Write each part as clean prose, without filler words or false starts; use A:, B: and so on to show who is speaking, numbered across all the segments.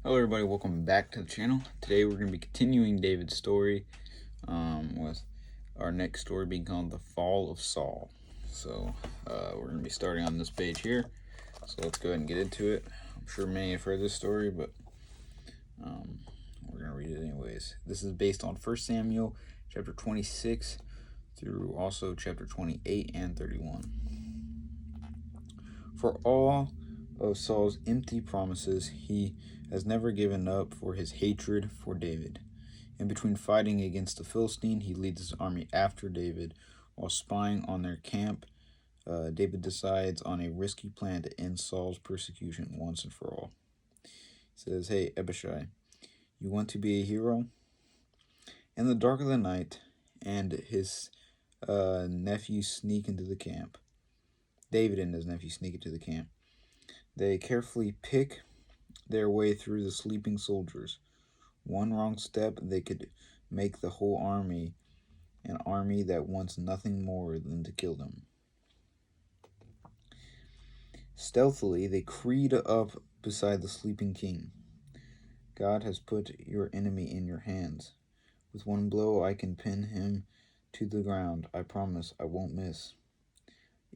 A: Hello everybody, welcome back to the channel. Today we're going to be continuing David's story with our next story being called The Fall of Saul. So we're going to be starting on this page here. So let's go ahead and get into it. I'm sure many have heard this story, but we're going to read it anyways. This is based on 1 Samuel chapter 26 through also chapter 28 and 31. For all of Saul's empty promises, he has never given up for his hatred for David. In between fighting against the Philistine, he leads his army after David. While spying on their camp, David decides on a risky plan to end Saul's persecution once and for all. He says, "Hey, Abishai, you want to be a hero?" In the dark of the night, and his nephew sneak into the camp. David and his nephew sneak into the camp. They carefully pick their way through the sleeping soldiers. One wrong step, they could make the whole army an army that wants nothing more than to kill them. Stealthily, they creed up beside the sleeping king. God has put your enemy in your hands. With one blow, I can pin him to the ground. I promise I won't miss.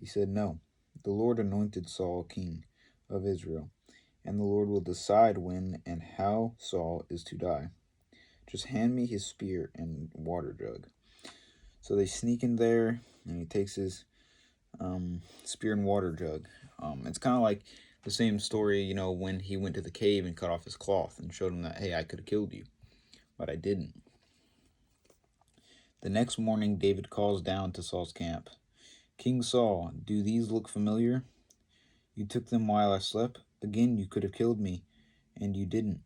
A: He said, "No, the Lord anointed Saul king of Israel, and the Lord will decide when and how Saul is to die. Just hand me his spear and water jug." So they sneak in there, and he takes his spear and water jug. It's kind of like the same story, when he went to the cave and cut off his cloth and showed him that, hey, I could have killed you, but I didn't. The next morning, David calls down to Saul's camp. "King Saul, do these look familiar? You took them while I slept. Again, you could have killed me, and you didn't.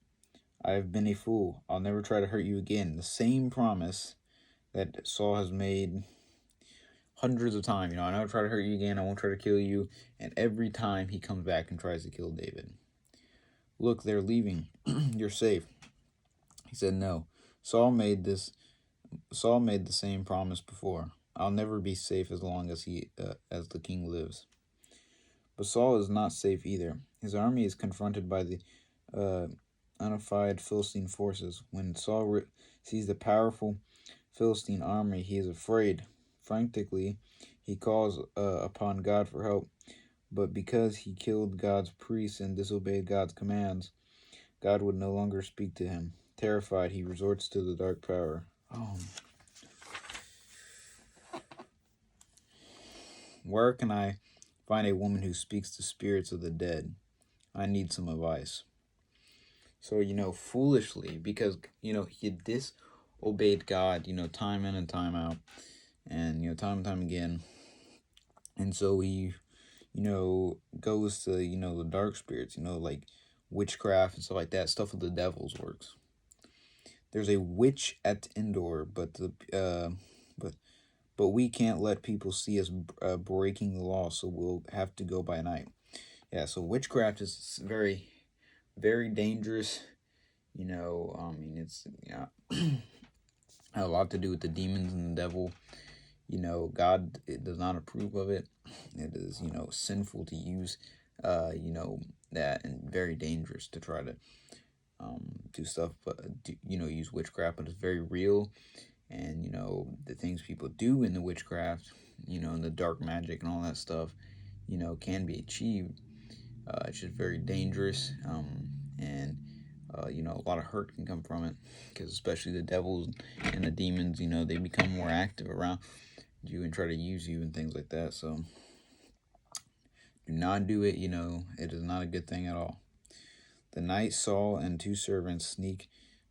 A: I have been a fool. I'll never try to hurt you again." The same promise that Saul has made hundreds of times. "I never try to hurt you again. I won't try to kill you." And every time he comes back and tries to kill David. "Look, they're leaving. You're safe." He said, "No. Saul made the same promise before. I'll never be safe as long as as the king lives." But Saul is not safe either. His army is confronted by the unified Philistine forces. When Saul sees the powerful Philistine army, he is afraid. Frantically, he calls upon God for help. But because he killed God's priests and disobeyed God's commands, God would no longer speak to him. Terrified, he resorts to the dark power. Where can I find a woman who speaks to spirits of the dead? I need some advice. So, foolishly, because, he disobeyed God, time in and time out, and, time and time again. And so he, goes to, the dark spirits, like witchcraft and stuff like that, stuff of the devil's works. There's a witch at Endor, but we can't let people see us breaking the law, so we'll have to go by night. Yeah, so witchcraft is very, very dangerous. It's a lot to do with the demons and the devil. God does not approve of it. It is, sinful to use, that, and very dangerous to try to do stuff, but use witchcraft. But it's very real, and the things people do in the witchcraft, and the dark magic and all that stuff, can be achieved. It's just very dangerous, and a lot of hurt can come from it, because especially the devils and the demons, they become more active around you and try to use you and things like that. So do not do it. It is not a good thing at all. The night, Saul and two servants sneak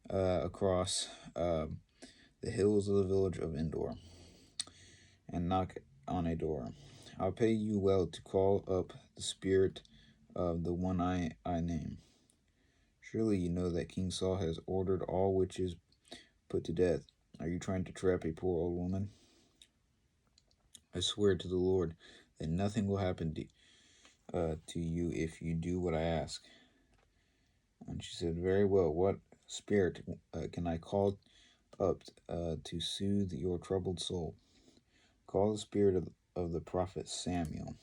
A: across the hills of the village of Endor and knock on a door. "I'll pay you well to call up the spirit of the one I name. Surely you know that King Saul has ordered all witches put to death. Are you trying to trap a poor old woman? I swear to the Lord that nothing will happen to you if you do what I ask." And she said, "Very well. What spirit can I call up to soothe your troubled soul?" "Call the spirit of the prophet Samuel."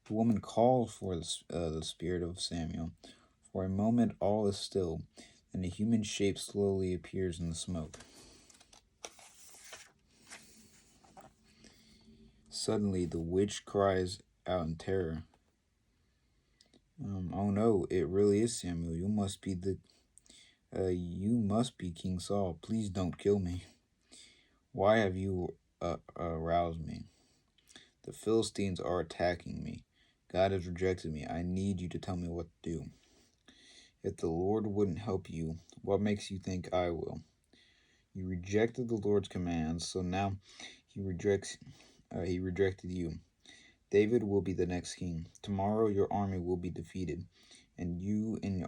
A: The woman called for the spirit of Samuel, For a moment all is still, and a human shape slowly appears in the smoke. Suddenly the witch cries out in terror. Oh no, it really is Samuel. You must be King Saul. Please don't kill me. Why have you aroused me? The Philistines are attacking me. God has rejected me. I need you to tell me what to do. If the Lord wouldn't help you, what makes you think I will? You rejected the Lord's commands, so now he rejected you. David will be the next king. Tomorrow your army will be defeated, and you and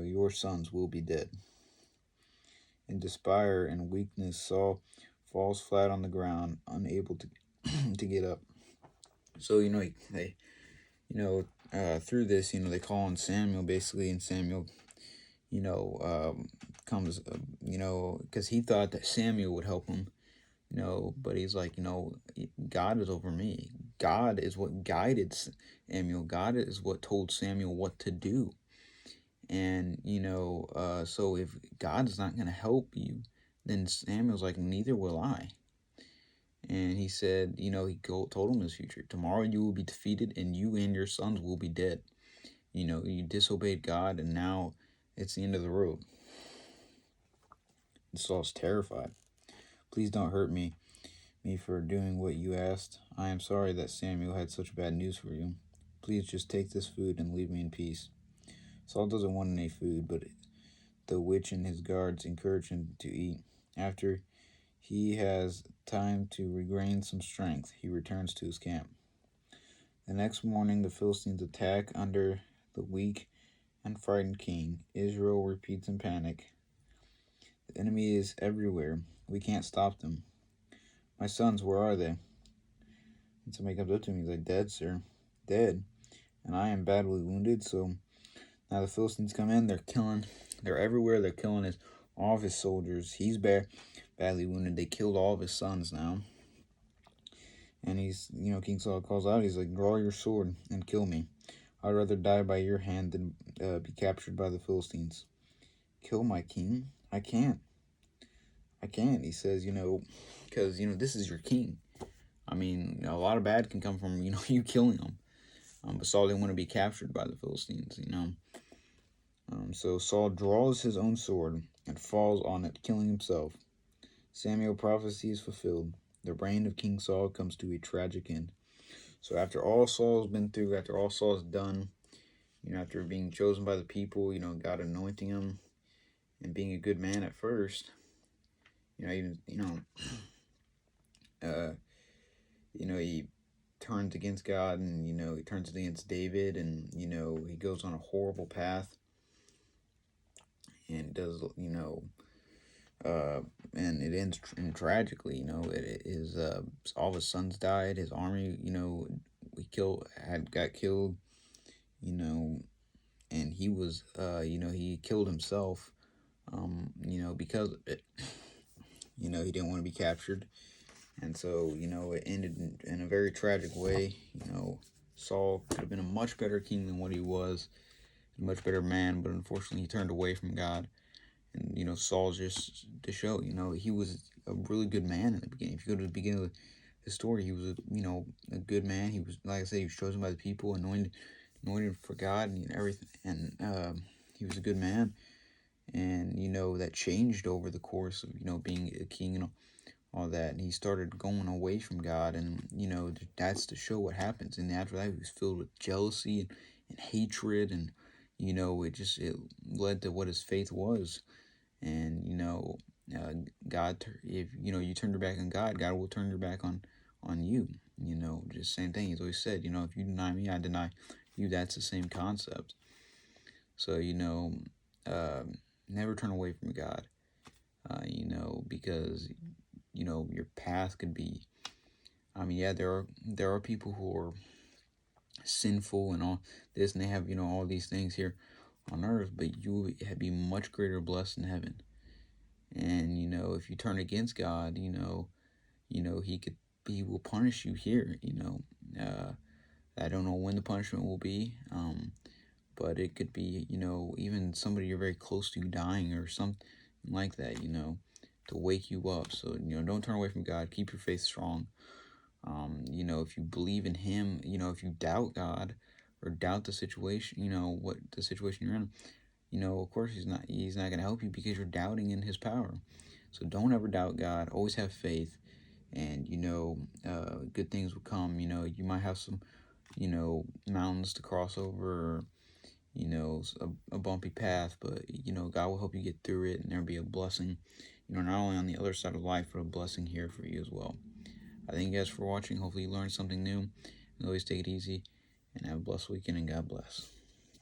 A: your sons will be dead. In despair and weakness, Saul falls flat on the ground, unable to to get up. So through this, they call on Samuel basically, and Samuel, comes, because he thought that Samuel would help him, but he's like, God is over me. God is what guided Samuel. God is what told Samuel what to do. And, so if God's not going to help you, then Samuel's like, neither will I. And he said, he told him his future. Tomorrow you will be defeated, and you and your sons will be dead. You disobeyed God, and now it's the end of the road. And Saul's terrified. Please don't hurt me for doing what you asked. I am sorry that Samuel had such bad news for you. Please just take this food and leave me in peace. Saul doesn't want any food, but the witch and his guards encourage him to eat. After he has time to regain some strength, he returns to his camp. The next morning, the Philistines attack under the weak and frightened king. Israel repeats in panic. The enemy is everywhere. We can't stop them. My sons, where are they? And somebody comes up to me, he's like, dead, sir. Dead. And I am badly wounded, so now the Philistines come in, they're everywhere, they're killing all of his soldiers. He's badly wounded. They killed all of his sons now. And King Saul calls out, he's like, draw your sword and kill me. I'd rather die by your hand than be captured by the Philistines. Kill my king? I can't. He says, because, this is your king. I mean, a lot of bad can come from, you killing him. But Saul didn't want to be captured by the Philistines, So Saul draws his own sword and falls on it, killing himself. Samuel's prophecy is fulfilled. The reign of King Saul comes to a tragic end. So after all Saul's been through, after all Saul's done, after being chosen by the people, God anointing him and being a good man at first, he turns against God, and he turns against David, and he goes on a horrible path, and does and it ends tragically. It is all of his sons died, his army got killed, and he was he killed himself, because of it. He didn't want to be captured. And so, it ended in a very tragic way. Saul could have been a much better king than what he was, a much better man, but unfortunately he turned away from God. And, Saul, just to show, he was a really good man in the beginning. If you go to the beginning of his story, he was, a good man. He was, like I said, he was chosen by the people, anointed for God and everything. And he was a good man. And, that changed over the course of, being a king and all that, and he started going away from God, and that's to show what happens. And after that, he was filled with jealousy and hatred, and it led to what his faith was. And God, if you turn your back on God, God will turn your back on you. Just same thing. He's always said, if you deny me, I deny you. That's the same concept. So never turn away from God. Because your path could be, there are people who are sinful and all this, and they have, all these things here on earth, but you will be much greater blessed in heaven. And, if you turn against God, he will punish you here, I don't know when the punishment will be, but it could be, even somebody you're very close to dying or something like that, to wake you up. So, don't turn away from God. Keep your faith strong. If you believe in Him, if you doubt God or doubt the situation, what the situation you're in, of course He's not going to help you because you're doubting in His power. So don't ever doubt God. Always have faith, and good things will come. You might have some, mountains to cross over, or a bumpy path, but God will help you get through it, and there'll be a blessing, not only on the other side of life, but a blessing here for you as well. I thank you guys for watching. Hopefully you learned something new. And always take it easy, and have a blessed weekend, and God bless.